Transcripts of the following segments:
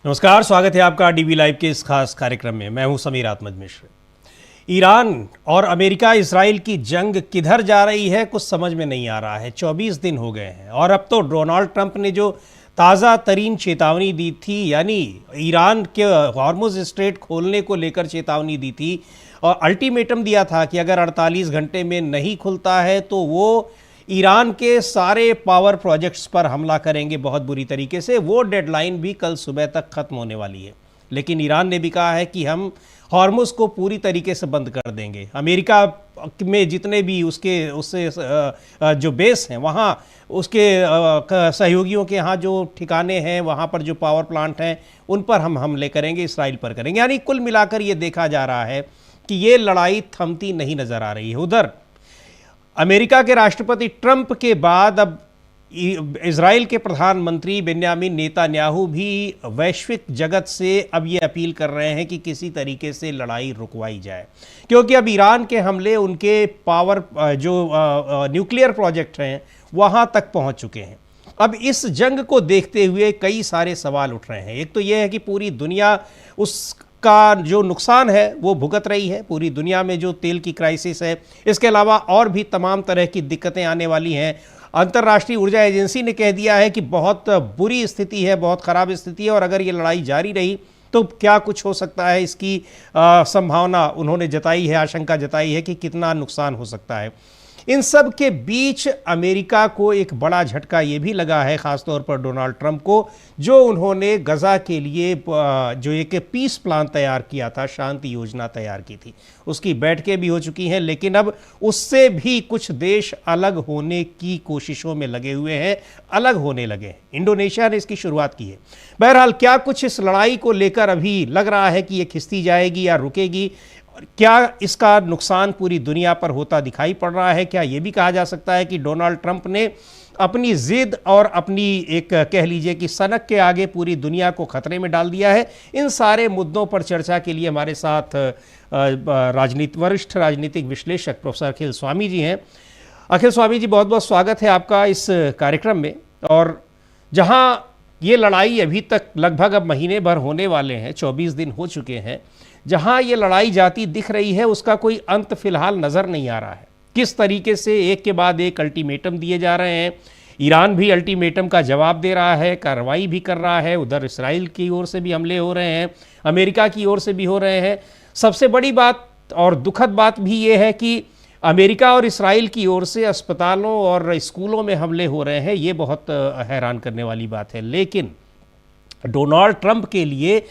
नमस्कार, स्वागत है आपका डीवी लाइव के इस खास कार्यक्रम में। मैं हूं समीर आत्मज मिश्र। ईरान और अमेरिका इसराइल की जंग किधर जा रही है कुछ समझ में नहीं आ रहा है। 24 दिन हो गए हैं और अब तो डोनाल्ड ट्रंप ने जो ताज़ा तरीन चेतावनी दी थी, यानी ईरान के हॉर्मुज़ स्ट्रेट खोलने को लेकर चेतावनी दी थी और अल्टीमेटम दिया था कि अगर 48 घंटे में नहीं खुलता है तो वो ईरान के सारे पावर प्रोजेक्ट्स पर हमला करेंगे बहुत बुरी तरीके से। वो डेडलाइन भी कल सुबह तक ख़त्म होने वाली है, लेकिन ईरान ने भी कहा है कि हम हॉर्मुज़ को पूरी तरीके से बंद कर देंगे। अमेरिका में जितने भी उससे जो बेस हैं वहाँ, उसके सहयोगियों के यहाँ जो ठिकाने हैं, वहाँ पर जो पावर प्लांट हैं, उन पर हम हमले करेंगे, इसराइल पर करेंगे। यानी कुल मिलाकर ये देखा जा रहा है कि ये लड़ाई थमती नहीं नज़र आ रही है। उधर अमेरिका के राष्ट्रपति ट्रंप के बाद अब इजराइल के प्रधानमंत्री बेन्यामिन नेतन्याहू भी वैश्विक जगत से अब ये अपील कर रहे हैं कि किसी तरीके से लड़ाई रुकवाई जाए, क्योंकि अब ईरान के हमले उनके पावर जो न्यूक्लियर प्रोजेक्ट हैं वहाँ तक पहुँच चुके हैं। अब इस जंग को देखते हुए कई सारे सवाल उठ रहे हैं। एक तो ये है कि पूरी दुनिया उसका जो नुकसान है वो भुगत रही है, पूरी दुनिया में जो तेल की क्राइसिस है, इसके अलावा और भी तमाम तरह की दिक्कतें आने वाली हैं। अंतर्राष्ट्रीय ऊर्जा एजेंसी ने कह दिया है कि बहुत बुरी स्थिति है, बहुत ख़राब स्थिति है और अगर ये लड़ाई जारी रही तो क्या कुछ हो सकता है, इसकी संभावना उन्होंने जताई है, आशंका जताई है कि कितना नुकसान हो सकता है। इन सब के बीच अमेरिका को एक बड़ा झटका ये भी लगा है, ख़ासतौर पर डोनाल्ड ट्रंप को, जो उन्होंने गज़ा के लिए जो एक पीस प्लान तैयार किया था, शांति योजना तैयार की थी, उसकी बैठकें भी हो चुकी हैं, लेकिन अब उससे भी कुछ देश अलग होने की कोशिशों में लगे हुए हैं, अलग होने लगे हैं। इंडोनेशिया ने इसकी शुरुआत की है। बहरहाल क्या कुछ इस लड़ाई को लेकर अभी लग रहा है कि ये खिसती जाएगी या रुकेगी, क्या इसका नुकसान पूरी दुनिया पर होता दिखाई पड़ रहा है? क्या ये भी कहा जा सकता है कि डोनाल्ड ट्रंप ने अपनी जिद और अपनी एक कह लीजिए कि सनक के आगे पूरी दुनिया को खतरे में डाल दिया है? इन सारे मुद्दों पर चर्चा के लिए हमारे साथ वरिष्ठ राजनीतिक विश्लेषक प्रोफेसर अखिल स्वामी जी हैं। अखिल स्वामी जी, बहुत बहुत स्वागत है आपका इस कार्यक्रम में। और जहाँ ये लड़ाई अभी तक लगभग अब महीने भर होने वाले हैं, 24 दिन हो चुके हैं, जहां ये लड़ाई जाती दिख रही है उसका कोई अंत फिलहाल नज़र नहीं आ रहा है। किस तरीके से एक के बाद एक अल्टीमेटम दिए जा रहे हैं, ईरान भी अल्टीमेटम का जवाब दे रहा है, कार्रवाई भी कर रहा है, उधर इसराइल की ओर से भी हमले हो रहे हैं, अमेरिका की ओर से भी हो रहे हैं। सबसे बड़ी बात और दुखद बात भी ये है कि अमेरिका और इसराइल की ओर से अस्पतालों और स्कूलों में हमले हो रहे हैं। ये बहुत हैरान करने वाली बात है। लेकिन डोनाल्ड ट्रंप के लिए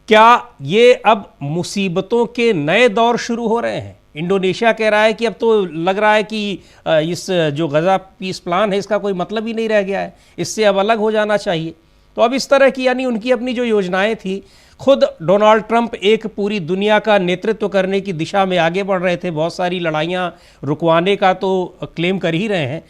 क्या ये अब मुसीबतों के नए दौर शुरू हो रहे हैं? इंडोनेशिया कह रहा है कि अब तो लग रहा है कि इस जो गज़ा पीस प्लान है इसका कोई मतलब ही नहीं रह गया है, इससे अब अलग हो जाना चाहिए। तो अब इस तरह की, यानी उनकी अपनी जो योजनाएं थी, खुद डोनाल्ड ट्रंप एक पूरी दुनिया का नेतृत्व करने की दिशा में आगे बढ़ रहे थे, बहुत सारी लड़ाइयाँ रुकवाने का तो क्लेम कर ही रहे हैं,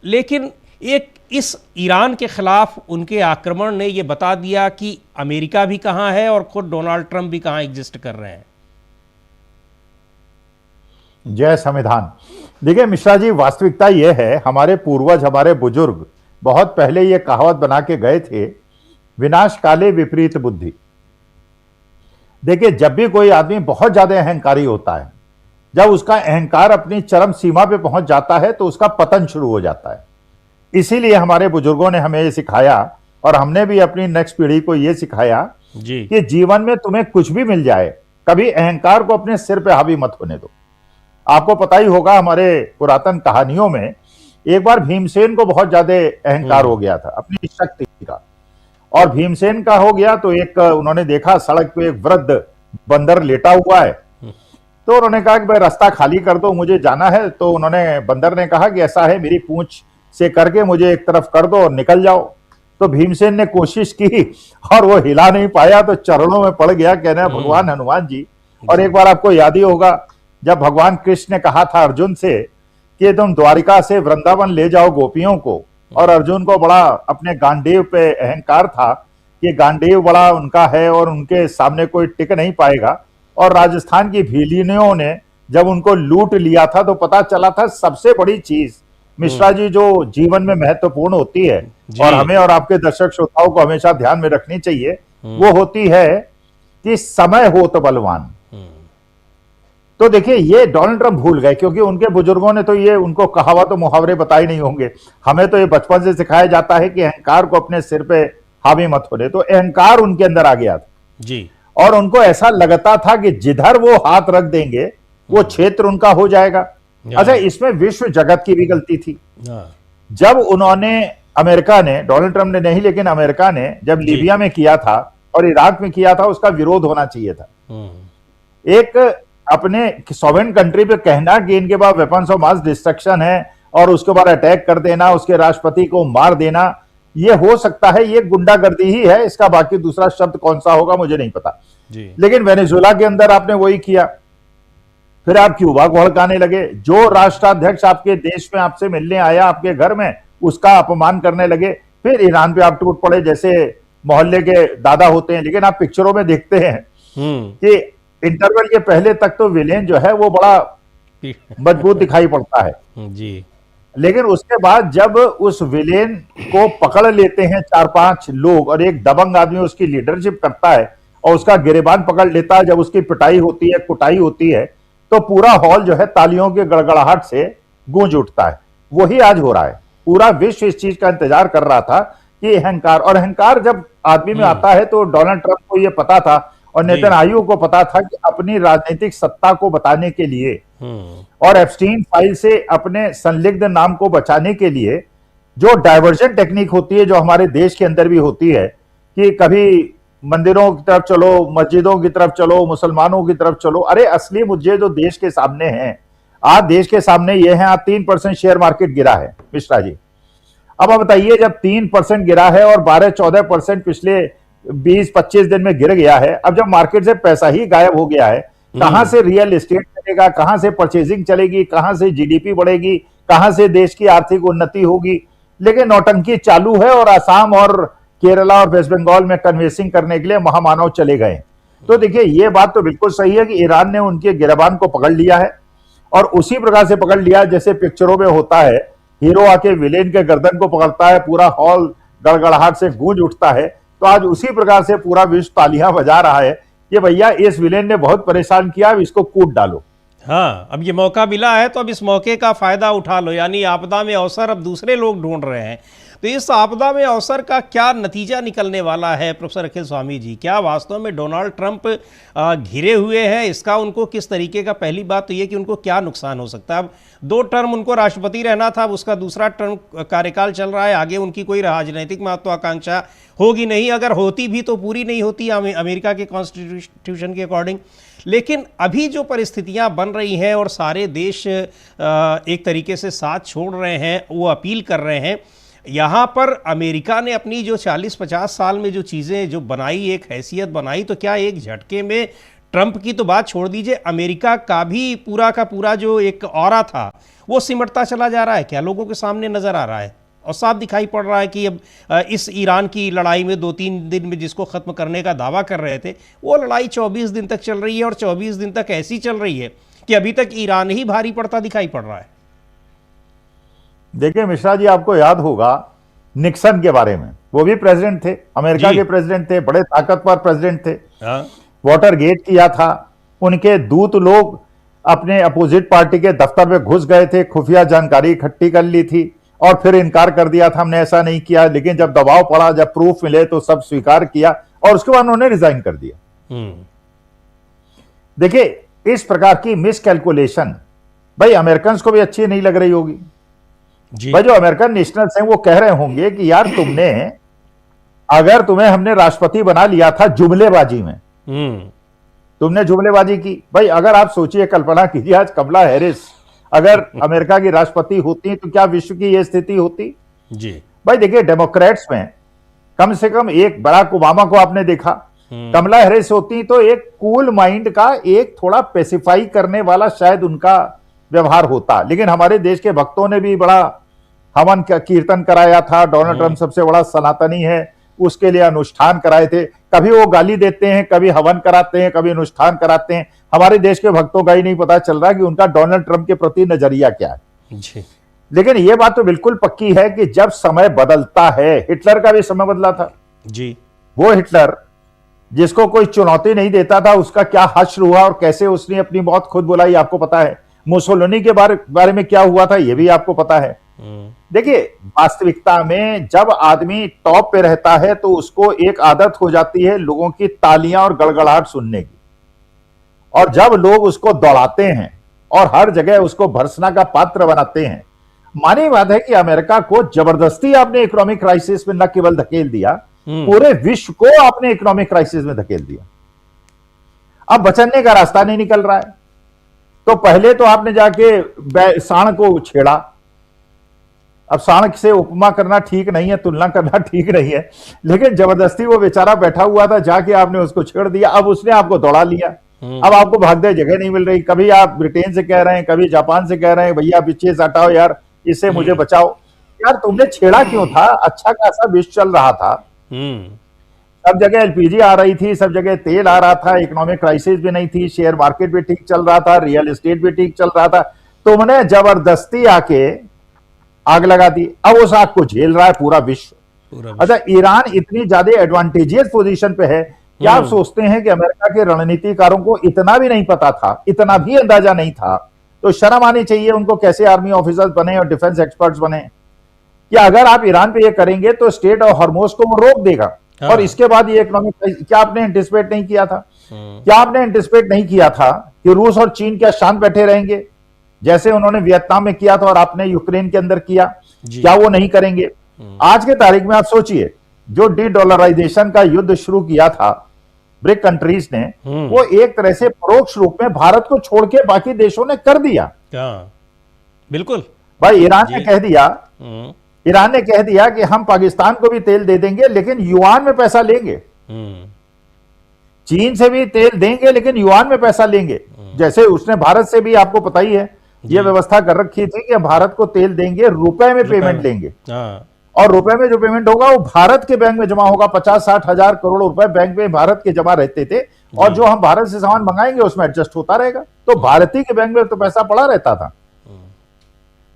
लेकिन एक इस ईरान के खिलाफ उनके आक्रमण ने ये बता दिया कि अमेरिका भी कहाँ है और खुद डोनाल्ड ट्रंप भी कहाँ एग्जिस्ट कर रहे हैं। जय संविधान। देखिए मिश्रा जी, वास्तविकता यह है, हमारे पूर्वज, हमारे बुजुर्ग बहुत पहले ये कहावत बना के गए थे, विनाश काले विपरीत बुद्धि। देखिए, जब भी कोई आदमी बहुत ज्यादा अहंकारी होता है, जब उसका अहंकार अपनी चरम सीमा पे पहुंच जाता है तो उसका पतन शुरू हो जाता है। इसीलिए हमारे बुजुर्गों ने हमें ये सिखाया और हमने भी अपनी नेक्स्ट पीढ़ी को ये सिखाया कि जीवन में तुम्हें कुछ भी मिल जाए, कभी अहंकार को अपने सिर पे हावी मत होने दो। आपको पता ही होगा, हमारे पुरातन कहानियों में एक बार भीमसेन को बहुत ज्यादा अहंकार हो गया था अपनी शक्ति का, और भीमसेन का हो गया तो एक उन्होंने देखा सड़क पे एक वृद्ध बंदर लेटा हुआ है, तो उन्होंने कहा कि भाई रास्ता खाली कर दो, मुझे जाना है। तो उन्होंने, बंदर ने कहा कि ऐसा है, मेरी पूंछ से करके मुझे एक तरफ कर दो और निकल जाओ। तो भीमसेन ने कोशिश की और वो हिला नहीं पाया, तो चरणों में पड़ गया, कहना भगवान हनुमान जी। और एक बार आपको याद ही होगा, जब भगवान कृष्ण ने कहा था अर्जुन से कि तुम द्वारिका से वृंदावन ले जाओ गोपियों को, और अर्जुन को बड़ा अपने गांडीव पे अहंकार था कि गांडीव बड़ा उनका है और उनके सामने कोई टिक नहीं पाएगा। और राजस्थान की भीलिनियों ने जब उनको लूट लिया था तो पता चला था सबसे बड़ी चीज मिश्रा जी जो जीवन में महत्वपूर्ण होती है और हमें और आपके दर्शक श्रोताओं को हमेशा ध्यान में रखनी चाहिए वो होती है कि समय हो तो बलवान। तो देखिए ये डोनाल्ड ट्रंप भूल गए, क्योंकि उनके बुजुर्गों ने तो ये उनको कहावत तो मुहावरे बताए नहीं होंगे। हमें तो ये बचपन से सिखाया जाता है कि अहंकार को अपने सिर पे हावी मत होने। तो अहंकार उनके अंदर आ गया था जी। और उनको ऐसा लगता था कि जिधर वो हाथ रख देंगे वो क्षेत्र उनका हो जाएगा। अच्छा, इसमें विश्व जगत की भी गलती थी। जब उन्होंने, अमेरिका ने, डोनाल्ड ट्रंप ने नहीं लेकिन अमेरिका ने जब लीबिया में किया था और इराक में किया था, उसका विरोध होना चाहिए था। एक अपने सॉवरेन कंट्री पे कहना कि इनके पास वेपन्स ऑफ मास डिस्ट्रक्शन है और उसके बाद अटैक कर देना, उसके राष्ट्रपति को मार देना, ये हो सकता है ये गुंडागर्दी ही है। इसका बाकी दूसरा शब्द कौन सा होगा मुझे नहीं पता जी। लेकिन वेनेजुएला के अंदर आपने वही किया। फिर आप क्यूबा को हड़काने लगे। जो राष्ट्राध्यक्ष आपके देश में आपसे मिलने आया आपके घर में, उसका अपमान करने लगे। फिर ईरान पे आप टूट पड़े जैसे मोहल्ले के दादा होते हैं। लेकिन आप पिक्चरों में देखते हैं कि इंटरवल के पहले तक तो विलेन जो है वो बड़ा मजबूत दिखाई पड़ता है जी। लेकिन उसके बाद जब उस विलेन को पकड़ लेते हैं 4-5 लोग और एक दबंग आदमी उसकी लीडरशिप करता है और उसका गिरेबान पकड़ लेता है, जब उसकी पिटाई होती है, कुटाई होती है, तो पूरा हॉल जो है तालियों के गड़गड़ाहट से गूंज उठता है। वही आज हो रहा है। पूरा विश्व इस चीज का इंतजार कर रहा था कि अहंकार, और अहंकार जब आदमी में आता है तो डोनाल्ड ट्रंप को यह पता था और नेतन्याहू को पता था कि अपनी राजनीतिक सत्ता को बताने के लिए और एप्स्टीन फाइल से अपने संदिग्ध नाम को बचाने के लिए जो डाइवर्जन टेक्निक होती है, जो हमारे देश के अंदर भी होती है कि कभी मंदिरों की तरफ चलो, मस्जिदों की तरफ चलो, मुसलमानों की तरफ चलो। अरे असली मुद्दे जो देश के सामने हैं, आज देश के सामने ये है, आज 3% शेयर मार्केट गिरा है मिश्रा जी। अब आप बताइए, जब 3% गिरा है और 12-14% पिछले 20-25 दिन में गिर गया है, अब जब मार्केट से पैसा ही गायब हो गया है, कहां से रियल एस्टेट चलेगा, कहां से परचेजिंग चलेगी, कहां से जीडीपी बढ़ेगी, कहां से देश की आर्थिक उन्नति होगी। लेकिन नौटंकी चालू है और असम और केरला और वेस्ट बंगाल में कन्वेंसिंग करने के लिए महामानव चले गए। तो देखिए ये बात तो बिल्कुल सही है कि ईरान ने उनके गिरबान को पकड़ लिया है और उसी प्रकार से पकड़ लिया जैसे पिक्चरों में होता है, हीरो आके विलेन के गर्दन को पकड़ता है, पूरा हॉल गड़गड़ाहट से गूंज उठता है। तो आज उसी प्रकार से पूरा विश्व तालियां बजा रहा है कि भैया इस विलेन ने बहुत परेशान किया, अब इसको कूट डालो। हाँ, अब ये मौका मिला है तो अब इस मौके का फायदा उठा लो। यानी आपदा में अवसर अब दूसरे लोग ढूंढ रहे हैं। तो इस आपदा में अवसर का क्या नतीजा निकलने वाला है प्रोफेसर अखिल स्वामी जी? क्या वास्तव में डोनाल्ड ट्रंप घिरे हुए हैं? इसका उनको किस तरीके का, पहली बात तो ये कि उनको क्या नुकसान हो सकता है? अब 2 टर्म उनको राष्ट्रपति रहना था, अब उसका दूसरा टर्म कार्यकाल चल रहा है, आगे उनकी कोई राजनीतिक महत्वाकांक्षा होगी नहीं, अगर होती भी तो पूरी नहीं होती अमेरिका के कॉन्स्टिट्यूशन के अकॉर्डिंग। लेकिन अभी जो परिस्थितियां बन रही हैं और सारे देश एक तरीके से साथ छोड़ रहे हैं, वो अपील कर रहे हैं, यहाँ पर अमेरिका ने अपनी जो 40-50 साल में जो चीज़ें जो बनाई, एक हैसियत बनाई, तो क्या एक झटके में ट्रंप की तो बात छोड़ दीजिए, अमेरिका का भी पूरा का पूरा जो एक ऑरा था वो सिमटता चला जा रहा है? क्या लोगों के सामने नज़र आ रहा है और साफ दिखाई पड़ रहा है कि अब इस ईरान की लड़ाई में 2-3 दिन में जिसको ख़त्म करने का दावा कर रहे थे, वो लड़ाई 24 दिन तक चल रही है और 24 दिन तक ऐसी चल रही है कि अभी तक ईरान ही भारी पड़ता दिखाई पड़ रहा है। देखिए मिश्रा जी, आपको याद होगा निक्सन के बारे में, वो भी प्रेसिडेंट थे, अमेरिका के प्रेसिडेंट थे, बड़े ताकतवर प्रेसिडेंट थे। वाटर गेट किया था, उनके दूत लोग अपने अपोजिट पार्टी के दफ्तर में घुस गए थे, खुफिया जानकारी इकट्ठी कर ली थी और फिर इनकार कर दिया था, हमने ऐसा नहीं किया। लेकिन जब दबाव पड़ा, जब प्रूफ मिले तो सब स्वीकार किया और उसके बाद उन्होंने रिजाइन कर दिया। देखिए इस प्रकार की मिस कैलकुलेशन भाई अमेरिकन को भी अच्छी नहीं लग रही होगी भाई। जो अमेरिकन नेशनल्स हैं वो कह रहे होंगे कि यार तुमने, अगर तुम्हें हमने राष्ट्रपति बना लिया था जुमलेबाजी में, तुमने जुमलेबाजी की। भाई अगर आप सोचिए, कल्पना कीजिए, आज कमला हैरिस अगर अमेरिका की राष्ट्रपति होती तो क्या विश्व की यह स्थिति होती जी? भाई देखिए डेमोक्रेट्स में कम से कम एक, बराक ओबामा को आपने देखा, कमला हैरिस होती तो एक कूल माइंड का, एक थोड़ा पेसिफाई करने वाला शायद उनका व्यवहार होता। लेकिन हमारे देश के भक्तों ने भी बड़ा हवन कीर्तन कराया था। डोनाल्ड ट्रंप सबसे बड़ा सनातनी है, उसके लिए अनुष्ठान कराए थे। कभी वो गाली देते हैं, कभी हवन कराते हैं, कभी अनुष्ठान कराते हैं। हमारे देश के भक्तों का ही नहीं पता चल रहा कि उनका डोनाल्ड ट्रंप के प्रति नजरिया क्या है जी। लेकिन ये बात तो बिल्कुल पक्की है कि जब समय बदलता है, हिटलर का भी समय बदला था जी। वो हिटलर जिसको कोई चुनौती नहीं देता था, उसका क्या हश्र हुआ और कैसे उसने अपनी मौत खुद बुलाई, आपको पता है। मुसोलिनी के बारे में क्या हुआ था, यह भी आपको पता है। देखिए, वास्तविकता में जब आदमी टॉप पे रहता है तो उसको एक आदत हो जाती है लोगों की तालियां और गड़गड़ाहट सुनने की, और जब लोग उसको दौड़ाते हैं और हर जगह उसको भर्त्सना का पात्र बनाते हैं। मानी बात है कि अमेरिका को जबरदस्ती आपने इकोनॉमिक क्राइसिस में न केवल धकेल दिया, पूरे विश्व को आपने इकोनॉमिक क्राइसिस में धकेल दिया। अब बचने का रास्ता नहीं निकल रहा है। तो पहले तो आपने जाके सांड को छेड़ा। अब सांड से उपमा करना ठीक नहीं है, तुलना करना ठीक नहीं है, लेकिन जबरदस्ती वो बेचारा बैठा हुआ था, जाके आपने उसको छेड़ दिया। अब उसने आपको दौड़ा लिया। अब आपको भागने जगह नहीं मिल रही। कभी आप ब्रिटेन से कह रहे हैं, कभी जापान से कह रहे हैं, भैया पीछे से हटाओ यार, इससे मुझे बचाओ। यार तुमने छेड़ा क्यों था? अच्छा खासा विश्व चल रहा था, सब जगह एलपीजी आ रही थी, सब जगह तेल आ रहा था, इकोनॉमिक क्राइसिस भी नहीं थी, शेयर मार्केट भी ठीक चल रहा था, रियल एस्टेट भी ठीक चल रहा था। तुमने जबरदस्ती आके आग लगा दी। अब उस आग को झेल रहा है पूरा विश्व। अच्छा, ईरान इतनी ज्यादा एडवांटेजियस पोजीशन पे है। क्या आप सोचते हैं कि अमेरिका के रणनीतिकारों को इतना भी नहीं पता था, इतना भी अंदाजा नहीं था? तो शर्म आनी चाहिए उनको, कैसे आर्मी ऑफिसर्स बने और डिफेंस एक्सपर्ट्स बने, कि अगर आप ईरान पे ये करेंगे तो स्टेट ऑफ हॉर्मोज को वो रोक देगा। और इसके बाद ये इकोनॉमिक, क्या आपने एंटिसिपेट नहीं किया था? क्या आपने एंटिसिपेट नहीं किया था कि रूस और चीन क्या शांत बैठे रहेंगे, जैसे उन्होंने वियतनाम में किया था और आपने यूक्रेन के अंदर किया? क्या वो नहीं करेंगे? आज के तारीख में आप सोचिए, जो डी डॉलराइजेशन का युद्ध शुरू किया था ब्रिक कंट्रीज ने, वो एक तरह से परोक्ष रूप में भारत को छोड़ के बाकी देशों ने कर दिया। बिल्कुल भाई, ईरान ने कह दिया कि हम पाकिस्तान को भी तेल दे देंगे लेकिन युआन में पैसा लेंगे, चीन से भी तेल देंगे लेकिन युआन में पैसा लेंगे। जैसे उसने भारत से भी, आपको पता ही है, यह व्यवस्था कर रखी थी कि भारत को तेल देंगे, रुपए में पेमेंट लेंगे, और रुपए में जो पेमेंट होगा वो भारत के बैंक में जमा होगा। 50-60 हजार करोड़ रुपए बैंक में भारत के जमा रहते थे, और जो हम भारत से सामान मंगाएंगे उसमें एडजस्ट होता रहेगा। तो भारतीय के बैंक में तो पैसा पड़ा रहता था।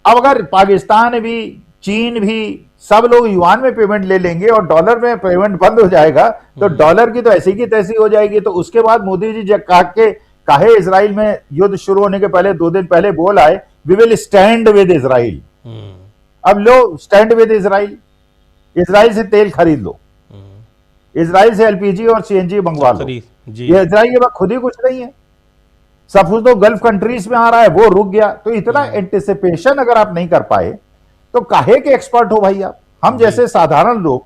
अब अगर पाकिस्तान भी, चीन भी, सब लोग युआन में पेमेंट ले लेंगे और डॉलर में पेमेंट बंद हो जाएगा, तो डॉलर की तो ऐसी की तैसी हो जाएगी। तो उसके बाद मोदी जी जब काहे इजराइल में युद्ध शुरू होने के पहले 2 दिन पहले बोल आए, we will stand with Israel. अब लो स्टैंड विद इजराइल, इजराइल से तेल खरीद लो, इजराइल से एलपीजी और सीएनजी मंगवा लो। ये इजराइल के बाद खुद ही कुछ नहीं है, सब कुछ तो गल्फ कंट्रीज में आ रहा है, वो रुक गया। तो इतना एंटिसिपेशन अगर आप नहीं कर पाए तो काहे के एक्सपर्ट हो भाई आप? हम जैसे साधारण लोग,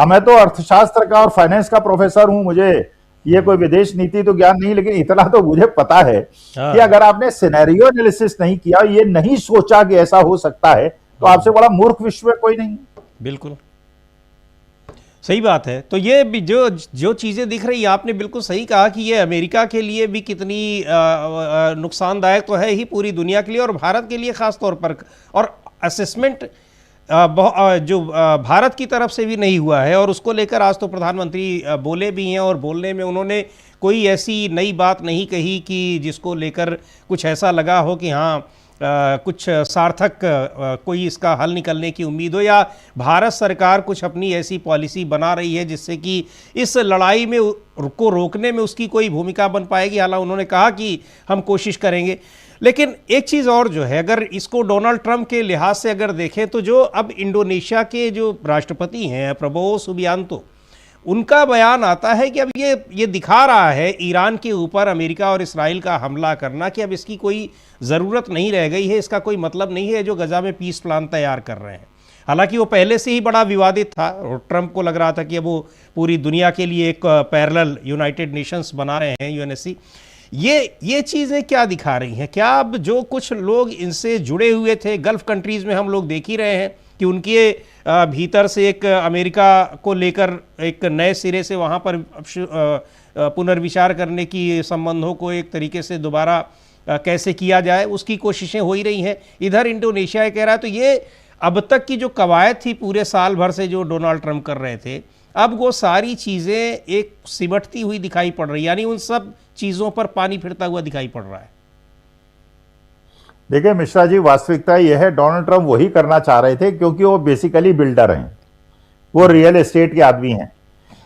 मैं तो अर्थशास्त्र का और फाइनेंस का प्रोफेसर हूं, मुझे ये कोई विदेश नीति तो ज्ञान नहीं, लेकिन इतना तो मुझे पता है कि अगर आपने सिनेरियो एनालिसिस नहीं किया, ये नहीं सोचा कि ऐसा हो सकता है, तो आपसे बड़ा मूर्ख विश्व में कोई नहीं। बिल्कुल सही बात है। तो ये भी जो चीज़ें दिख रही है, आपने बिल्कुल सही कहा कि ये अमेरिका के लिए भी कितनी नुकसानदायक तो है ही, पूरी दुनिया के लिए और भारत के लिए ख़ास तौर पर। और असेसमेंट जो भारत की तरफ से भी नहीं हुआ है, और उसको लेकर आज तो प्रधानमंत्री बोले भी हैं, और बोलने में उन्होंने कोई ऐसी नई बात नहीं कही कि जिसको लेकर कुछ ऐसा लगा हो कि हाँ कुछ सार्थक कोई इसका हल निकलने की उम्मीद हो, या भारत सरकार कुछ अपनी ऐसी पॉलिसी बना रही है जिससे कि इस लड़ाई में को रोकने में उसकी कोई भूमिका बन पाएगी। हालांकि उन्होंने कहा कि हम कोशिश करेंगे। लेकिन एक चीज़ और जो है, अगर इसको डोनाल्ड ट्रंप के लिहाज से अगर देखें तो जो अब इंडोनेशिया के जो राष्ट्रपति हैं प्रबोवो सुबियांतो, उनका बयान आता है कि अब ये दिखा रहा है ईरान के ऊपर अमेरिका और इसराइल का हमला करना कि अब इसकी कोई ज़रूरत नहीं रह गई है, इसका कोई मतलब नहीं है जो गजा में पीस प्लान तैयार कर रहे हैं। हालांकि वो पहले से ही बड़ा विवादित था और ट्रंप को लग रहा था कि अब वो पूरी दुनिया के लिए एक पैरेलल यूनाइटेड नेशंस बना रहे हैं, यूएनएससी। ये चीज़ें क्या दिखा रही हैं? क्या अब जो कुछ लोग इनसे जुड़े हुए थे गल्फ़ कंट्रीज़ में, हम लोग देख ही रहे हैं कि उनके भीतर से एक अमेरिका को लेकर एक नए सिरे से वहाँ पर पुनर्विचार करने की संबंधों को एक तरीके से दोबारा कैसे किया जाए, उसकी कोशिशें हो ही रही हैं। इधर इंडोनेशिया कह रहा है। तो ये अब तक की जो कवायद थी पूरे साल भर से जो डोनाल्ड ट्रंप कर रहे थे, अब वो सारी चीज़ें एक सिमटती हुई दिखाई पड़ रही, यानी उन सब चीज़ों पर पानी फिरता हुआ दिखाई पड़ रहा है। देखिए मिश्रा जी, वास्तविकता यह है, डोनाल्ड ट्रंप वही करना चाह रहे थे क्योंकि वो बेसिकली बिल्डर हैं, वो रियल एस्टेट के आदमी हैं।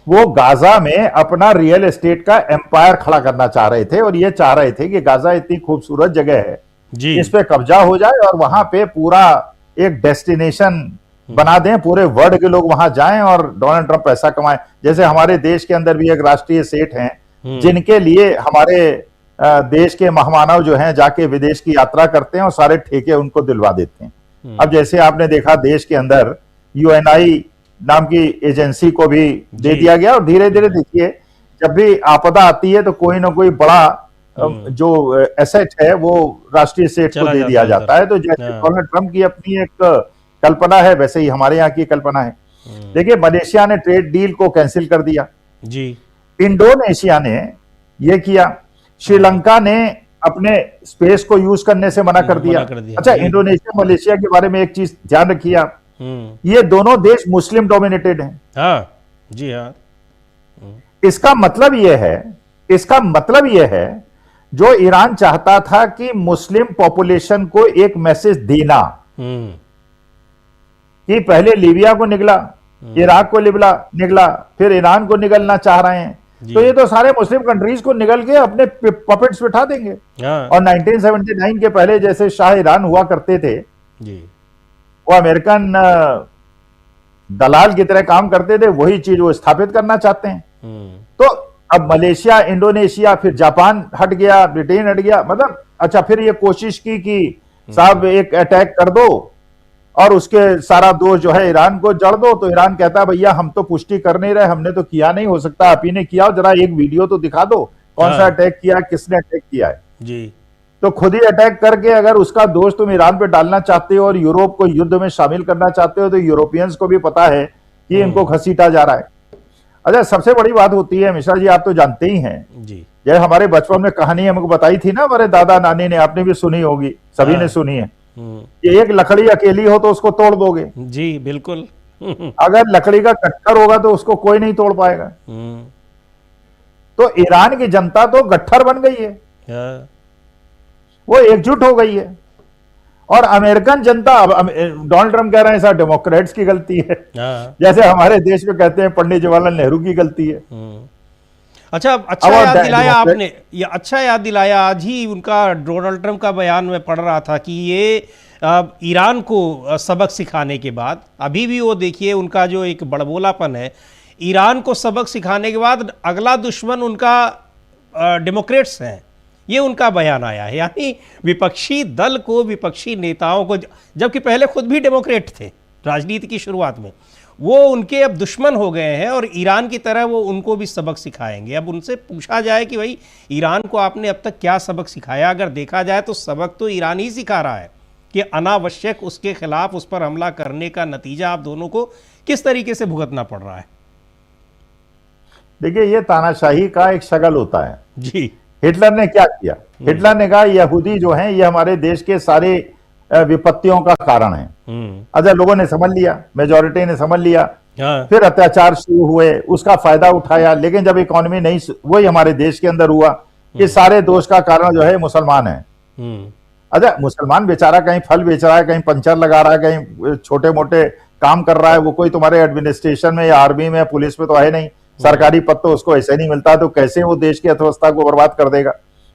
वो गाजा में अपना रियल एस्टेट का एम्पायर खड़ा करना चाह रहे थे और ये चाह रहे थे कि गाजा इतनी खूबसूरत जगह है, जी इस पे कब्जा हो जाए और वहां पे पूरा एक डेस्टिनेशन बना दें, पूरे वर्ल्ड के लोग वहां जाएं और डोनाल्ड ट्रंप पैसा कमाएं। जैसे हमारे देश के अंदर भी एक राष्ट्रीय सेठ हैं जिनके लिए हमारे देश के महामानव जो हैं जाके विदेश की यात्रा करते हैं और सारे ठेके उनको दिलवा देते हैं। अब जैसे आपने देखा देश के अंदर यूएनआई नाम की एजेंसी को भी दे दिया गया और धीरे धीरे देखिए जब भी आपदा आती है तो कोई ना कोई बड़ा जो एसेट है वो राष्ट्रीय सेठ को दे दिया जाता है। तो जैसे डोनाल्ड ट्रंप की अपनी एक कल्पना है वैसे ही हमारे यहाँ की कल्पना है। देखिए मलेशिया ने ट्रेड डील को कैंसिल कर दिया जी, इंडोनेशिया ने ये किया, श्रीलंका ने अपने स्पेस को यूज करने से मना कर दिया। अच्छा, इंडोनेशिया मलेशिया के बारे में एक चीज ध्यान रखिए आप, ये दोनों देश मुस्लिम डोमिनेटेड हैं। हाँ जी हाँ। इसका मतलब यह है जो ईरान चाहता था कि मुस्लिम पॉपुलेशन को एक मैसेज देना कि पहले लीबिया को निकला, इराक को निकला, फिर ईरान को निकलना चाह रहे हैं, तो ये तो सारे मुस्लिम कंट्रीज को निकल के अपने पपेट्स बिठा देंगे। और 1979 के पहले जैसे शाह ईरान हुआ करते थे जी, वो अमेरिकन दलाल की तरह काम करते थे, वही चीज वो स्थापित करना चाहते हैं। तो अब मलेशिया, इंडोनेशिया, फिर जापान हट गया, ब्रिटेन हट गया, मतलब अच्छा फिर ये कोशिश की कि साहब एक अटैक कर दो और उसके सारा दोष जो है ईरान को जड़ दो। तो ईरान कहता है भैया हम तो पुष्टि कर नहीं रहे, हमने तो किया नहीं, हो सकता आप ही ने किया हो, जरा एक वीडियो तो दिखा दो कौन सा अटैक किया, किसने अटैक किया है जी। तो खुद ही अटैक करके अगर उसका दोष तुम ईरान पे डालना चाहते हो और यूरोप को युद्ध में शामिल करना चाहते हो तो यूरोपियंस को भी पता है कि इनको घसीटा जा रहा है। अच्छा, सबसे बड़ी बात होती है मिश्रा जी, आप तो जानते ही हैं जी, जैसे हमारे बचपन में कहानी हमको बताई थी ना हमारे दादा नानी ने, आपने भी सुनी होगी, सभी ने सुनी है कि एक लकड़ी अकेली हो तो उसको तोड़ दोगे जी, बिल्कुल। अगर लकड़ी का गट्ठर होगा तो उसको कोई नहीं तोड़ पाएगा। तो ईरान की जनता तो गट्ठर बन गई है, वो एकजुट हो गई है। और अमेरिकन जनता, अब डोनाल्ड ट्रंप कह रहे हैं सर डेमोक्रेट्स की गलती है, जैसे हमारे देश में कहते हैं पंडित जवाहरलाल नेहरू की गलती है। अच्छा याद दिलाया आपने, ये अच्छा याद दिलाया। आज ही उनका डोनाल्ड ट्रंप का बयान में पढ़ रहा था कि ये ईरान को सबक सिखाने के बाद, अभी भी वो देखिए उनका जो एक बड़बोलापन है, ईरान को सबक सिखाने के बाद अगला दुश्मन उनका डेमोक्रेट्स हैं, ये उनका बयान आया है। यानी विपक्षी दल को, विपक्षी नेताओं को, जबकि पहले खुद भी डेमोक्रेट थे राजनीति की शुरुआत में, वो उनके अब दुश्मन हो गए हैं और ईरान की तरह वो उनको भी सबक सिखाएंगे। अब उनसे पूछा जाए कि भाई ईरान को आपने अब तक क्या सबक सिखाया, अगर देखा जाए तो सबक तो ईरान ही सिखा रहा है कि अनावश्यक उसके खिलाफ उस पर हमला करने का नतीजा आप दोनों को किस तरीके से भुगतना पड़ रहा है। देखिए ये तानाशाही का एक शगल होता है जी। हिटलर ने क्या किया, हिटलर ने कहा यहूदी जो हैं ये हमारे देश के सारे विपत्तियों का कारण है। अच्छा, लोगों ने समझ लिया, मेजॉरिटी ने समझ लिया, फिर अत्याचार शुरू हुए, उसका फायदा उठाया। लेकिन जब इकोनॉमी नहीं, वही हमारे देश के अंदर हुआ कि सारे दोष का कारण जो है मुसलमान है। अच्छा, मुसलमान बेचारा कहीं फल बेच रहा है, कहीं पंचर लगा रहा है, कहीं छोटे मोटे काम कर रहा है, वो कोई तुम्हारे एडमिनिस्ट्रेशन में या आर्मी में या पुलिस में तो है नहीं, सरकारी पद तो उसको ऐसे नहीं मिलता, तो कैसे वो देश की अर्थव्यवस्था को बर्बाद कर देगा।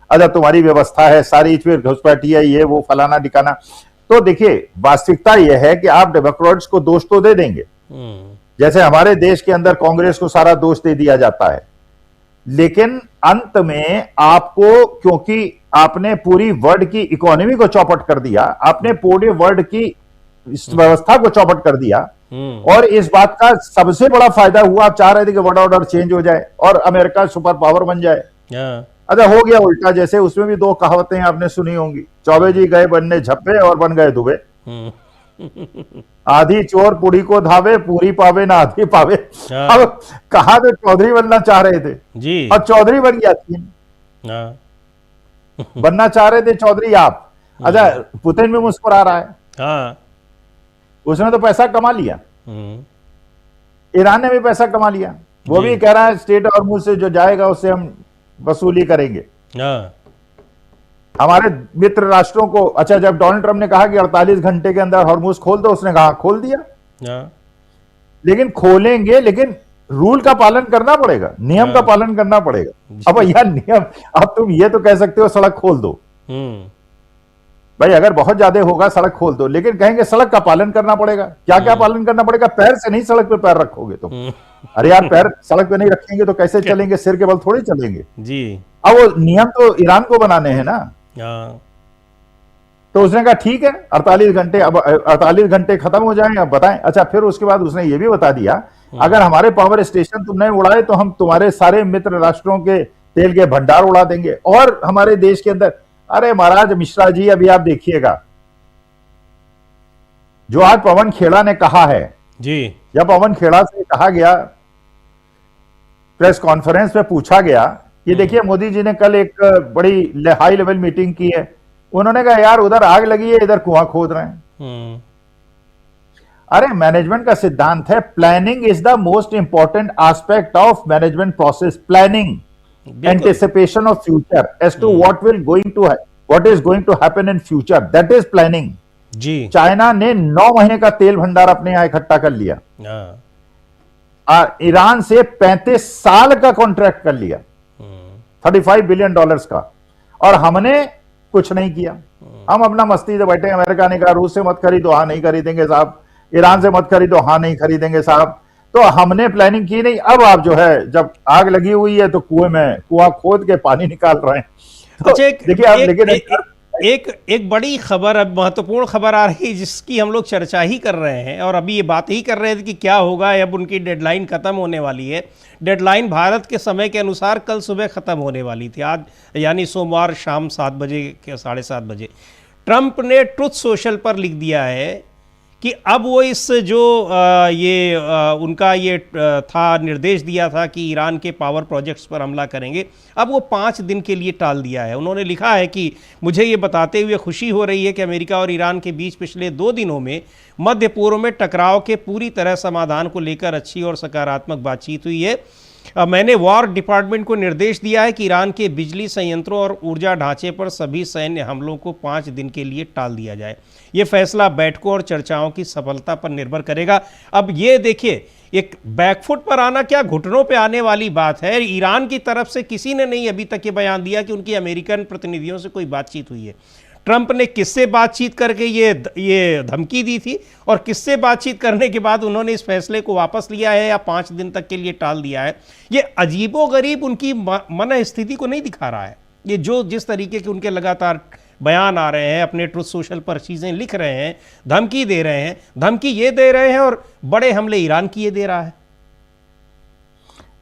अच्छा, तुम्हारी व्यवस्था है सारी, फिर घुसपैठी है, ये वो फलाना ठिकाना। तो देखिए वास्तविकता यह है कि आप डेमोक्रेट्स को दोष तो दे देंगे, जैसे हमारे देश के अंदर कांग्रेस को सारा दोष दे दिया जाता है, लेकिन अंत में आपको, क्योंकि आपने पूरी वर्ल्ड की इकोनॉमी को चौपट कर दिया, आपने पूरे वर्ल्ड की व्यवस्था को चौपट कर दिया, और इस बात का सबसे बड़ा फायदा हुआ, आप चाह रहे थे कि वर्ल्ड ऑर्डर चेंज हो जाए और अमेरिका सुपर पावर बन जाए। अच्छा, हो गया उल्टा। जैसे उसमें भी दो कहावतें आपने सुनी होंगी, चौबे जी गए बनने झप्पे और बन गए दुबे। आधी चोर पूरी को धावे, पूरी पावे ना आधी पावे। अब कहा तो चौधरी बनना चाह रहे थे जी, और चौधरी बन गया थी। बनना चाह रहे थे चौधरी आप। अच्छा, पुतिन भी मुस्कुरा रहा है, उसने तो पैसा कमा लिया, ईरान ने भी पैसा कमा लिया, वो भी कह रहा है स्टेट हॉर्मुज से जो जाएगा उससे हम वसूली करेंगे। हमारे मित्र राष्ट्रों को, अच्छा जब डोनाल्ड ट्रंप ने कहा कि 48 घंटे के अंदर हॉर्मुज खोल दो, उसने कहा खोल दिया, लेकिन खोलेंगे, लेकिन रूल का पालन करना पड़ेगा, नियम का पालन करना पड़ेगा। अब भैया नियम, अब तुम ये तो कह सकते हो सड़क खोल दो, भाई अगर बहुत ज्यादा होगा सड़क खोल दो, लेकिन कहेंगे सड़क का पालन करना पड़ेगा। क्या क्या पालन करना पड़ेगा? पैर से नहीं सड़क पे पैर रखोगे तुम। अरे यार पैर सड़क पे नहीं रखेंगे तो कैसे चलेंगे? सिर के बल थोड़ी चलेंगे जी। अब वो नियम तो ईरान को बनाने हैं ना। तो उसने कहा ठीक है 48 घंटे, अब 48 घंटे खत्म हो जाएं, अब बताएं। अच्छा फिर उसके बाद उसने ये भी बता दिया अगर हमारे पावर स्टेशन तुमने उड़ाए तो हम तुम्हारे सारे मित्र राष्ट्रों के तेल के भंडार उड़ा देंगे और हमारे देश के अंदर। अरे महाराज मिश्रा जी अभी आप देखिएगा जो आज पवन खेड़ा ने कहा है जी, या पवन खेड़ा से कहा गया, प्रेस कॉन्फ्रेंस में पूछा गया कि देखिए मोदी जी ने कल एक बड़ी हाई लेवल मीटिंग की है, उन्होंने कहा यार उधर आग लगी है इधर कुआं खोद रहे हैं। अरे मैनेजमेंट का सिद्धांत है planning is the most important aspect of management process. Planning, anticipation of future as to what is going to happen in future, that is planning जी। चाइना ने 9 महीने का तेल भंडार अपने यहां इकट्ठा कर लिया और ईरान से 35 साल का कॉन्ट्रैक्ट कर लिया $35 बिलियन का, और हमने कुछ नहीं किया। हम अपना मस्ती से बैठे। अमेरिका ने कहा रूस से मत खरीदो, हाँ नहीं खरीदेंगे साहब। ईरान से मत खरीदो, हाँ नहीं खरीदेंगे साहब। तो हमने प्लानिंग की नहीं। अब आप जो है जब आग लगी हुई है तो कुआं खोद के पानी निकाल रहे हैं। तो देखिए आप, लेकिन एक बड़ी खबर, अब महत्वपूर्ण खबर आ रही है जिसकी हम लोग चर्चा ही कर रहे हैं और अभी ये बात ही कर रहे थे कि क्या होगा। अब उनकी डेडलाइन खत्म होने वाली है। डेडलाइन भारत के समय के अनुसार कल सुबह खत्म होने वाली थी, आज यानी सोमवार शाम 7 बजे के 7:30 बजे ट्रंप ने ट्रुथ सोशल पर लिख दिया है कि अब वो इस जो उनका ये था निर्देश दिया था कि ईरान के पावर प्रोजेक्ट्स पर हमला करेंगे, अब वो 5 दिन के लिए टाल दिया है। उन्होंने लिखा है कि मुझे ये बताते हुए खुशी हो रही है कि अमेरिका और ईरान के बीच पिछले 2 दिनों में मध्य पूर्व में टकराव के पूरी तरह समाधान को लेकर अच्छी और सकारात्मक बातचीत हुई है। मैंने वॉर डिपार्टमेंट को निर्देश दिया है कि ईरान के बिजली संयंत्रों और ऊर्जा ढांचे पर सभी सैन्य हमलों को 5 दिन के लिए टाल दिया जाए। ये फैसला बैठकों और चर्चाओं की सफलता पर निर्भर करेगा। अब ये देखिए, एक बैकफुट पर आना क्या घुटनों पे आने वाली बात है। ईरान की तरफ से किसी ने नहीं अभी तक ये बयान दिया कि उनकी अमेरिकन प्रतिनिधियों से कोई बातचीत हुई है। ट्रंप ने किससे बातचीत करके ये धमकी दी थी और किससे बातचीत करने के बाद उन्होंने इस फैसले को वापस लिया है या 5 दिन तक के लिए टाल दिया है। ये अजीबोगरीब उनकी मन स्थिति को नहीं दिखा रहा है। ये जो जिस तरीके के उनके लगातार बयान आ रहे हैं, अपने ट्रुथ सोशल पर चीज़ें लिख रहे हैं, धमकी दे रहे हैं, धमकी ये दे रहे हैं और बड़े हमले ईरान की ये दे रहा है।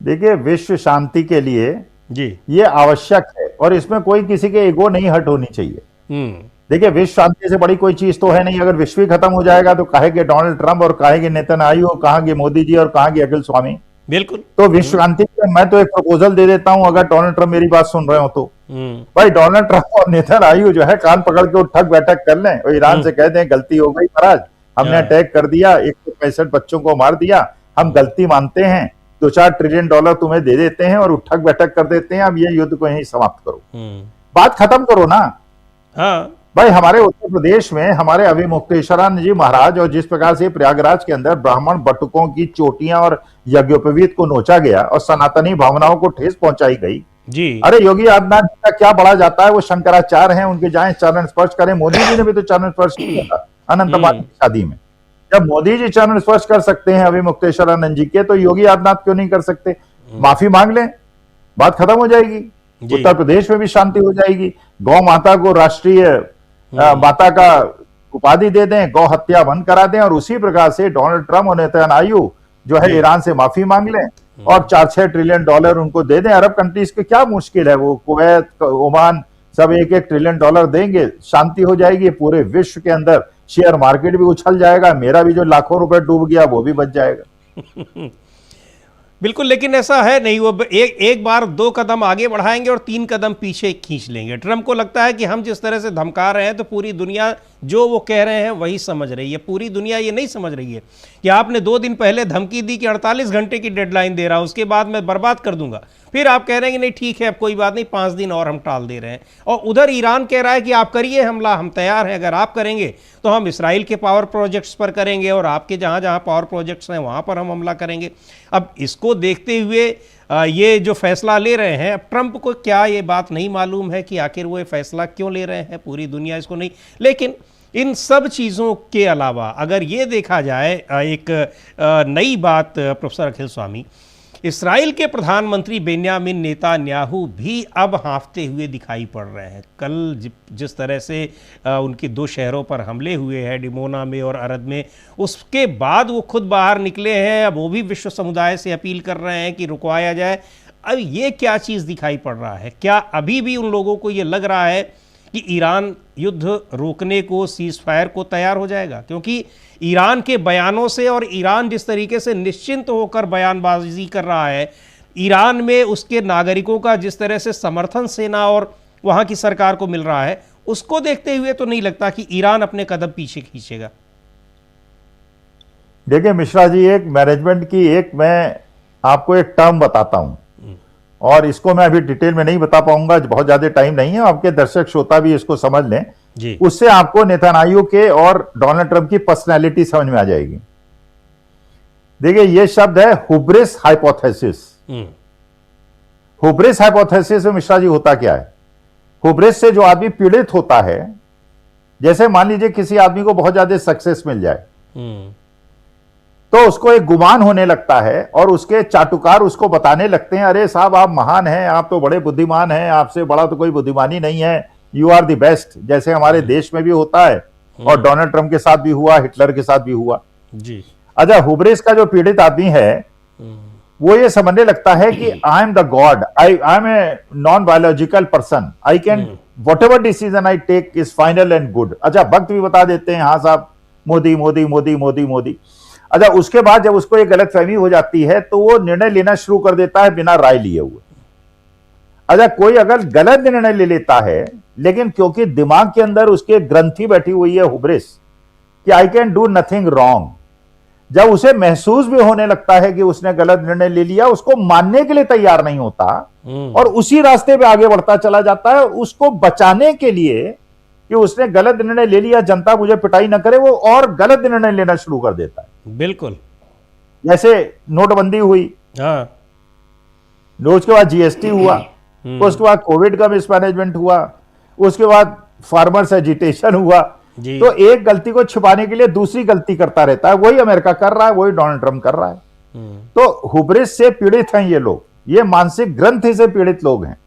देखिए विश्व शांति के लिए जी ये आवश्यक है और इसमें कोई किसी के ईगो नहीं हर्ट होनी चाहिए। देखिए विश्व शांति से बड़ी कोई चीज तो है नहीं। अगर विश्व ही खत्म हो जाएगा तो कहेंगे डोनाल्ड ट्रंप और कहेंगे नेतन्याहू, कहेंगे मोदी जी और कहेंगे अखिल स्वामी। बिल्कुल। तो विश्व शांति के मैं तो एक प्रपोजल दे देता हूं, अगर डोनाल्ड ट्रंप मेरी बात सुन रहे हो तो भाई डोनाल्ड ट्रंप और नेतन्याहू जो है कान पकड़ के उठक बैठक कर लें और ईरान से कह दें गलती हो गई महाराज, हमने अटैक कर दिया, 165 बच्चों को मार दिया, हम गलती मानते हैं, $2-4 ट्रिलियन तुम्हें दे देते हैं और उठक बैठक कर देते हैं, अब ये युद्ध को यहीं समाप्त करो, बात खत्म करो ना। हाँ भाई हमारे उत्तर प्रदेश में हमारे अभिमुक्तेश्वरानंद जी महाराज और जिस प्रकार से प्रयागराज के अंदर ब्राह्मण बटुकों की चोटियां और यज्ञोपवीत को नोचा गया और सनातनी भावनाओं को ठेस पहुंचाई गई जी। अरे योगी आदित्यनाथ जी का क्या बड़ा जाता है, वो शंकराचार्य हैं, उनके जाएं चरण स्पर्श करें। मोदी जी ने भी तो चरण स्पर्श किया था अनंतमाल की शादी में। जब मोदी जी चरण स्पर्श कर सकते हैं अभिमुक्तेश्वरानंद जी के, तो योगी आदित्यनाथ क्यों नहीं कर सकते? माफी मांग लें, बात खत्म हो जाएगी, उत्तर प्रदेश में भी शांति हो जाएगी। गौ माता को राष्ट्रीय माता का उपाधि दे दें, गौ हत्या बंद करा दें और उसी प्रकार से डोनाल्ड ट्रंप और नेतन्याहू जो है ईरान से माफी मांग लें और $4-6 ट्रिलियन उनको दे दें। अरब कंट्रीज के क्या मुश्किल है, वो कुवैत, ओमान सब $1-1 ट्रिलियन देंगे, शांति हो जाएगी। पूरे विश्व के अंदर शेयर मार्केट भी उछल जाएगा, मेरा भी जो लाखों रुपए डूब गया वो भी बच जाएगा। बिल्कुल, लेकिन ऐसा है नहीं। वो एक बार 2 कदम आगे बढ़ाएंगे और 3 कदम पीछे खींच लेंगे। ट्रंप को लगता है कि हम जिस तरह से धमका रहे हैं तो पूरी दुनिया जो वो कह रहे हैं वही समझ रही है। पूरी दुनिया ये नहीं समझ रही है कि आपने 2 दिन पहले धमकी दी कि 48 घंटे की डेडलाइन दे रहा हूं, उसके बाद मैं बर्बाद कर दूंगा। फिर आप कह रहे हैं कि नहीं ठीक है अब कोई बात नहीं, 5 दिन और हम टाल दे रहे हैं। और उधर ईरान कह रहा है कि आप करिए हमला, हम तैयार हैं, अगर आप करेंगे तो हम इसराइल के पावर प्रोजेक्ट्स पर करेंगे और आपके जहां जहां पावर प्रोजेक्ट्स हैं वहां पर हम हमला करेंगे। अब इसको देखते हुए ये जो फैसला ले रहे हैं। अब ट्रंप को क्या ये बात नहीं मालूम है कि आखिर वो ये फैसला क्यों ले रहे हैं? पूरी दुनिया इसको नहीं, लेकिन इन सब चीज़ों के अलावा अगर ये देखा जाए एक नई बात प्रोफेसर अखिल स्वामी, इस्राइल के प्रधानमंत्री बेन्यामिन नेतान्याहू भी अब हाँफते हुए दिखाई पड़ रहे हैं। कल जिस तरह से उनके 2 शहरों पर हमले हुए हैं, डिमोना में और अरद में, उसके बाद वो खुद बाहर निकले हैं। अब वो भी विश्व समुदाय से अपील कर रहे हैं कि रुकवाया जाए। अब ये क्या चीज़ दिखाई पड़ रहा है? क्या अभी भी उन लोगों को ये लग रहा है कि ईरान युद्ध रोकने को, सीज फायर को तैयार हो जाएगा? क्योंकि ईरान के बयानों से और ईरान जिस तरीके से निश्चिंत होकर बयानबाजी कर रहा है, ईरान में उसके नागरिकों का जिस तरह से समर्थन सेना और वहाँ की सरकार को मिल रहा है, उसको देखते हुए तो नहीं लगता कि ईरान अपने कदम पीछे खींचेगा। देखिए मिश्रा जी, एक मैनेजमेंट की मैं आपको एक टर्म बताता हूं, और इसको मैं अभी डिटेल में नहीं बता पाऊंगा, बहुत ज्यादा टाइम नहीं है, आपके दर्शक श्रोता भी इसको समझ लें जी। उससे आपको नेतन्याहू के और डोनाल्ड ट्रंप की पर्सनैलिटी समझ में आ जाएगी। देखिए, ये शब्द है हुब्रिस हाइपोथेसिस। हुब्रिस हाइपोथेसिस में मिश्रा जी होता क्या है? हुब्रिस से जो आदमी पीड़ित होता है, जैसे मान लीजिए किसी आदमी को बहुत ज्यादा सक्सेस मिल जाए, तो उसको एक गुमान होने लगता है और उसके चाटुकार उसको बताने लगते हैं, अरे साहब आप महान हैं, आप तो बड़े बुद्धिमान हैं, आपसे बड़ा तो कोई बुद्धिमानी नहीं है, यू आर द बेस्ट। जैसे हमारे देश में भी होता है और डोनाल्ड ट्रंप के साथ भी हुआ, हिटलर के साथ भी हुआ जी। अच्छा, हुब्रिस का जो पीड़ित आदमी है वो ये समझने लगता है कि I am the god, I am a non biological person, I can whatever decision I take is final and good. अच्छा, भक्त भी बता देते हैं, हाँ साहब मोदी मोदी मोदी मोदी मोदी। अच्छा, उसके बाद जब उसको एक गलत फहमी हो जाती है तो वो निर्णय लेना शुरू कर देता है बिना राय लिए हुए। अच्छा, कोई अगर गलत निर्णय ले लेता है, लेकिन क्योंकि दिमाग के अंदर उसके ग्रंथि बैठी हुई है हुब्रिस कि I can do nothing wrong, जब उसे महसूस भी होने लगता है कि उसने गलत निर्णय ले लिया, उसको मानने के लिए तैयार नहीं होता और उसी रास्ते पे आगे बढ़ता चला जाता है। उसको बचाने के लिए कि उसने गलत निर्णय ले लिया, जनता मुझे पिटाई ना करे, वो और गलत निर्णय लेना शुरू कर देता है। बिल्कुल, जैसे नोटबंदी हुई, हाँ, उसके बाद जीएसटी हुआ, उसके बाद कोविड का मिसमैनेजमेंट हुआ, उसके बाद फार्मर्स एजिटेशन हुआ, तो एक गलती को छिपाने के लिए दूसरी गलती करता रहता है। वही अमेरिका कर रहा है, वही डोनाल्ड ट्रंप कर रहा है। तो हुब्रिस से पीड़ित हैं ये लोग, ये मानसिक ग्रंथि से पीड़ित लोग हैं।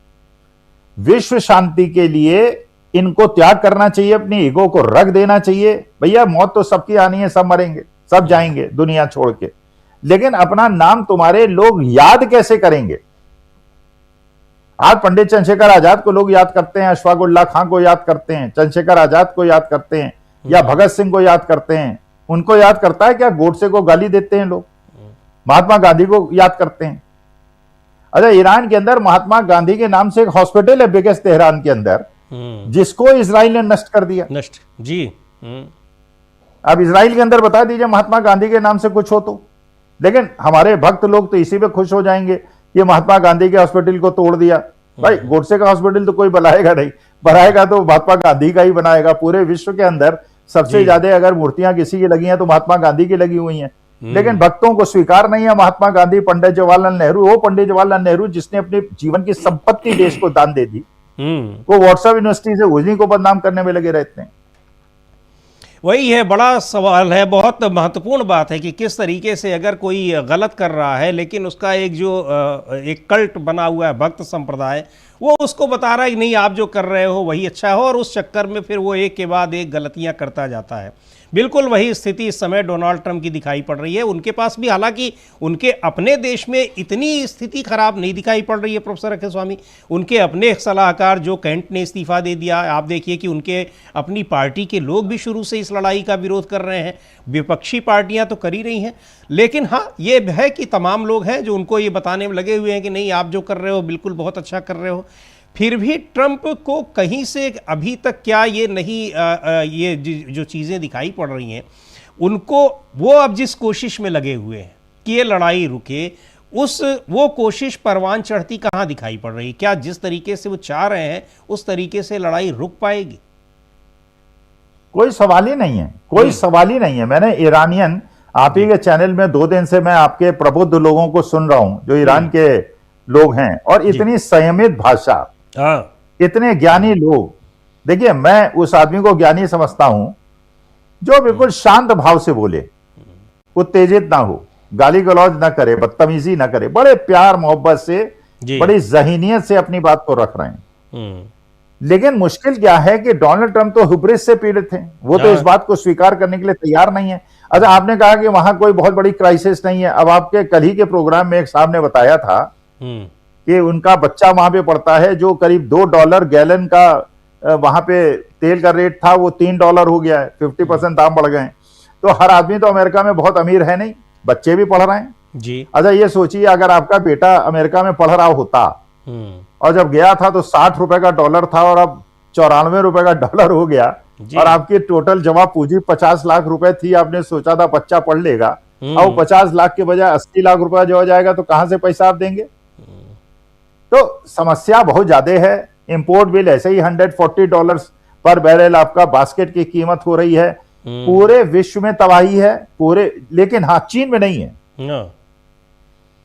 विश्व शांति के लिए इनको त्याग करना चाहिए, अपनी ईगो को रख देना चाहिए। भैया, मौत तो सबकी आनी है, सब मरेंगे, सब जाएंगे दुनिया छोड़ के, लेकिन अपना नाम तुम्हारे लोग याद कैसे करेंगे? आज पंडित चंद्रशेखर आजाद को लोग याद करते हैं, अशफाक उल्लाह खां को याद करते हैं, चंद्रशेखर आजाद को याद करते हैं, या भगत सिंह को याद करते हैं। उनको याद करता है क्या? गोडसे को गाली देते हैं लोग, महात्मा गांधी को याद करते हैं। अच्छा, ईरान के अंदर महात्मा गांधी के नाम से एक हॉस्पिटल है बिगेस्ट तेहरान के अंदर, जिसको इजराइल ने नष्ट कर दिया। नष्ट जी। अब इजराइल के अंदर बता दीजिए महात्मा गांधी के नाम से कुछ हो तो, लेकिन हमारे भक्त लोग तो इसी पे खुश हो जाएंगे, ये महात्मा गांधी के हॉस्पिटल को तोड़ दिया। भाई, गोडसे का हॉस्पिटल तो कोई बनाएगा नहीं, बनाएगा तो महात्मा गांधी का ही बनाएगा। पूरे विश्व के अंदर सबसे ज्यादा अगर मूर्तियां किसी की लगी हैं तो महात्मा गांधी की लगी हुई हैं, लेकिन भक्तों को स्वीकार नहीं है महात्मा गांधी, पंडित जवाहरलाल नेहरू। वो पंडित जवाहरलाल नेहरू जिसने अपनी जीवन की संपत्ति देश को दान दे दी, वो व्हाट्सएप यूनिवर्सिटी से उन्हीं को बदनाम करने में लगे रहते हैं। वही है, बड़ा सवाल है, बहुत महत्वपूर्ण बात है कि किस तरीके से अगर कोई गलत कर रहा है, लेकिन उसका एक जो एक कल्ट बना हुआ है, भक्त संप्रदाय, वो उसको बता रहा है कि नहीं आप जो कर रहे हो वही अच्छा हो, और उस चक्कर में फिर वो एक के बाद एक गलतियां करता जाता है। बिल्कुल वही स्थिति इस समय डोनाल्ड ट्रंप की दिखाई पड़ रही है। उनके पास भी, हालांकि उनके अपने देश में इतनी स्थिति खराब नहीं दिखाई पड़ रही है प्रोफेसर अखिल स्वामी। उनके अपने सलाहकार जो कैंट ने इस्तीफा दे दिया, आप देखिए कि उनके अपनी पार्टी के लोग भी शुरू से इस लड़ाई का विरोध कर रहे हैं, विपक्षी पार्टियां तो कर ही रही हैं, लेकिन हाँ ये है कि तमाम लोग हैं जो उनको ये बताने में लगे हुए हैं कि नहीं आप जो कर रहे हो बिल्कुल बहुत अच्छा कर रहे हो। फिर भी ट्रंप को कहीं से अभी तक क्या ये नहीं ये जो चीज़ें दिखाई पड़ रही हैं उनको, वो अब जिस कोशिश में लगे हुए हैं कि ये लड़ाई रुके, वो कोशिश परवान चढ़ती कहाँ दिखाई पड़ रही? क्या जिस तरीके से वो चाह रहे हैं उस तरीके से लड़ाई रुक पाएगी? कोई सवाल ही नहीं है, कोई सवाल ही नहीं है। मैंने ईरानियन, आप ही के चैनल में 2 दिन से मैं आपके प्रबुद्ध लोगों को सुन रहा हूं जो ईरान के लोग हैं, और इतनी संयमित भाषा, हाँ, इतने ज्ञानी लोग। देखिए, मैं उस आदमी को ज्ञानी समझता हूं जो बिल्कुल शांत भाव से बोले, उत्तेजित ना हो, गाली गलौज ना करे, बदतमीजी ना करे, बड़े प्यार मोहब्बत से, जी, बड़ी ज़हीनियत से अपनी बात को रख रहे हैं। हम्म, लेकिन मुश्किल क्या है कि डोनाल्ड ट्रंप तो हुब्रिस से पीड़ित थे, वो तो हाँ। इस बात को स्वीकार करने के लिए तैयार नहीं है। अच्छा, आपने कहा कि वहां कोई बहुत बड़ी क्राइसिस नहीं है। अब आपके कल ही के प्रोग्राम में एक साहब ने बताया था हम्म, कि उनका बच्चा वहां पे पड़ता है जो करीब $2 गैलन का वहां पे तेल का रेट था, वो $3 हो गया है, 50% दाम बढ़ गए हैं। तो हर आदमी तो अमेरिका में बहुत अमीर है नहीं, बच्चे भी पढ़ रहे हैं। जी, अच्छा, ये सोचिए अगर आपका बेटा अमेरिका में पढ़ रहा होता हम्म, और जब गया था तो $60 का डॉलर था और अब $94 का डॉलर हो गया, जी, और आपकी टोटल जमा पूंजी 50 लाख रुपए थी। आपने सोचा था बच्चा पढ़ लेगा, और 50 लाख के बजाय 80 लाख रुपए जो हो जाएगा, तो कहां से पैसा आप देंगे? तो समस्या बहुत ज्यादा है। इंपोर्ट बिल ऐसे ही $140 पर बैरल आपका बास्केट की कीमत हो रही है। पूरे विश्व में तबाही है पूरे, लेकिन हाँ, चीन में नहीं है। हाँ,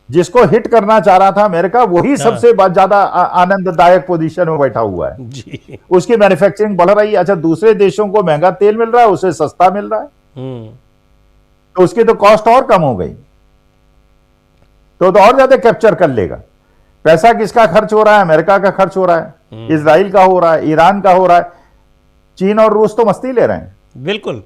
जिसको हिट करना चाह रहा था अमेरिका, वही सबसे ज्यादा आनंददायक पोजीशन में बैठा हुआ है। जी, उसकी मैन्युफैक्चरिंग बढ़ रही है। अच्छा, दूसरे देशों को महंगा तेल मिल रहा है, उसे सस्ता मिल रहा है, तो उसकी तो कॉस्ट और कम हो गई, तो और ज्यादा कैप्चर कर लेगा। पैसा किसका खर्च हो रहा है? अमेरिका का खर्च हो रहा है, इजराइल का हो रहा है, ईरान का हो रहा है। चीन और रूस तो मस्ती ले रहे हैं। बिल्कुल।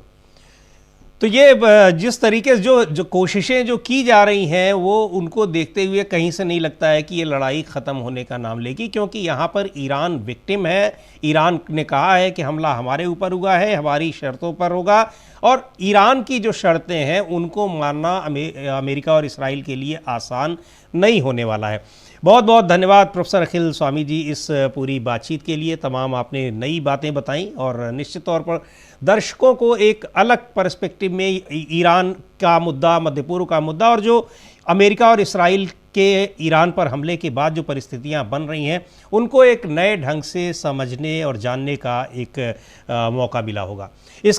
तो ये जिस तरीके से जो कोशिशें जो की जा रही हैं, वो उनको देखते हुए कहीं से नहीं लगता है कि ये लड़ाई ख़त्म होने का नाम लेगी, क्योंकि यहाँ पर ईरान विक्टिम है। ईरान ने कहा है कि हमला हमारे ऊपर हुआ है, हमारी शर्तों पर होगा, और ईरान की जो शर्तें हैं उनको मानना अमेरिका और इसराइल के लिए आसान नहीं होने वाला है। बहुत बहुत धन्यवाद प्रोफेसर अखिल स्वामी जी इस पूरी बातचीत के लिए। तमाम आपने नई बातें बताई और निश्चित तौर पर दर्शकों को एक अलग पर्सपेक्टिव में ईरान का मुद्दा, मध्य पूर्व का मुद्दा, और जो अमेरिका और इसराइल के ईरान पर हमले के बाद जो परिस्थितियां बन रही हैं, उनको एक नए ढंग से समझने और जानने का एक मौका मिला होगा। इस